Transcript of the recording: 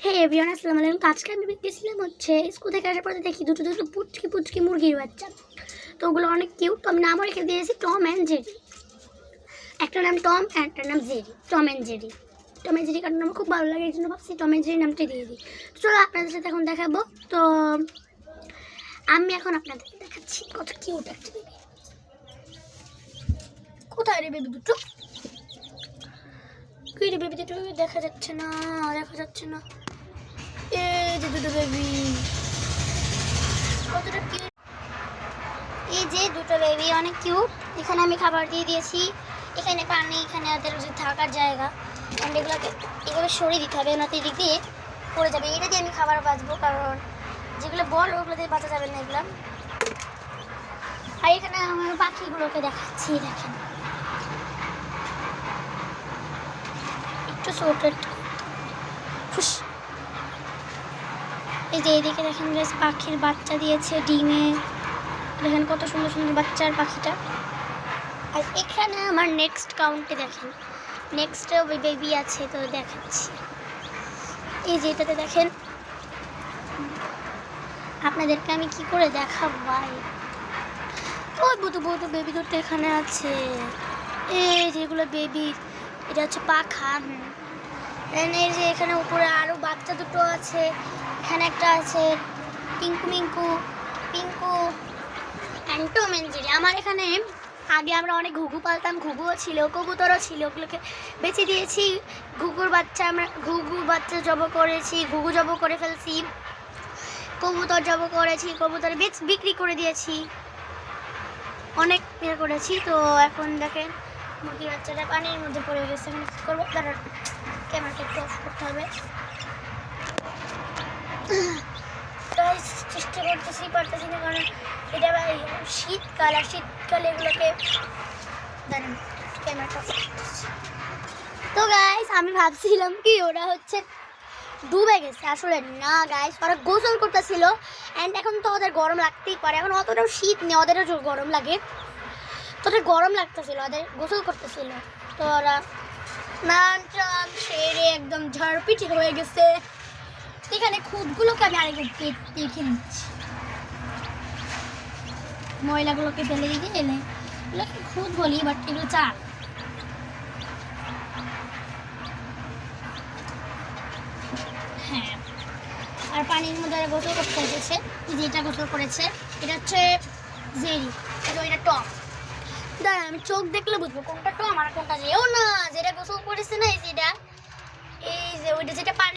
হে everyone, আসসালামু আলাইকুম। আজকে আমি গেছিলাম হচ্ছে স্কুল থেকে আসার পরে দেখি দুটো পুচকি পুচকি মুরগির বাচ্চা। তো ওগুলো অনেক কিউট। তো আমি নাম রেখে দিয়েছি টম অ্যান্ড জেরি। একটা নাম টম, একটা নাম Jerry. Tom and Jerry. Tom and Jerry কারণ আমার খুব ভালো লাগে, এই জন্য ভাবছি টম অ্যান্ড জেরি নামটা দিয়ে দিই। তো চলো আপনাদের সাথে এখন দেখাবো। তো আমি এখন আপনাদেরকে দেখাচ্ছি কত কিউট একটা বেবি। কোথায় রে বেবি দুটো? কি রে বেবি দুটো? দেখা যাচ্ছে না, দেখা যাচ্ছে না। এই যে দুটো বেবি, কতটা কিউট। এই যে দুটো বেবি অনেক কিউট। এখানে আমি খাবার দিয়ে দিয়েছি, এখানে পানি, এখানে ওদের যে থাকার জায়গা। অ্যান্ড এগুলোকে এভাবে সরিয়ে দিতে হবে, ওনাতে এদিক দিয়ে পড়ে যাবে। এটা দিয়ে আমি খাবার বাঁচবো, কারণ যেগুলো বল ওগুলো দিয়ে বাঁচা যাবে না এগুলো। আর এখানে আমার পাখিগুলোকে দেখাচ্ছি, দেখেন একটু ছোট। এই যে এদিকে দেখেন বেশ পাখির বাচ্চা দিয়েছে ডিমে। দেখেন কত সুন্দর সুন্দর বাচ্চার পাখিটা। আর এখানে আমার নেক্সট কাউন্টে দেখেন, নেক্সট বেবি আছে, তো দেখাচ্ছি। এই যে এটাতে দেখেন, আপনাদেরকে আমি কি করে দেখাবো ভাই। ওই বুধু বুধু বেবি দুটো এখানে আছে। এই যেগুলো বেবি, এটা হচ্ছে পাখা। এই যে এখানে উপরে আরও বাচ্চা দুটো আছে। এখানে একটা আছে Pinku Minku, Pinku and Tom and Jerry. আমার এখানে আগে আমরা অনেক ঘুঘু পালতাম, ঘুঘুও ছিল, কবুতরও ছিল, ওগুলোকে বেঁচে দিয়েছি। ঘুঘুর বাচ্চা আমরা ঘুঘুর বাচ্চা জব করেছি, ঘুঘু জব করে ফেলছি, কবুতর জব করেছি, কবুতর বিক্রি করে দিয়েছি, অনেক ইয়ে করেছি। তো এখন দেখেন মুরগির বাচ্চাটা পানির মধ্যে পড়ে গেছে। এখন কী করবো, তারা ক্যামেরাটা একটু অফ করতে হবে। চেষ্টা করতেছি, পারতেছি না, কারণ এটা শীতকাল, আর শীতকালে এগুলোকে ক্যামেরাটা। তো গাইস আমি ভাবছিলাম কি ওরা হচ্ছে ডুবে গেছে, আসলে না গাইস, ওরা গোসল করতেছিল। অ্যান্ড এখন তো ওদের গরম লাগতেই পারে, এখন অতটাও শীত নেই, ওদেরও গরম লাগে, তো ওদের গরম লাগতেছিল, ওদের গোসল করতেছিল। তো ওরা স্নান টান সেরে একদম ঝাড়পিটি হয়ে গেছে। এখানে খুদগুলোকে আমি আরেকটু দেখে নিচ্ছি, ময়লাগুলোকে ফেলে দিতে এলে এগুলোকে খুদ বলি, বাট এগুলো চার। হ্যাঁ, আর পানির মধ্যে গোসল করতে এসেছে, যেটা গোসল করেছে এটা হচ্ছে জেরি, এটা টম। দাঁড়া, আমি চোখ দেখলে বুঝবো কোনটা টম আর কোনটা জেরি। ও না, যেটা গোসল করেছে না, এই যেটা, এই যে ওইটা যেটা পানি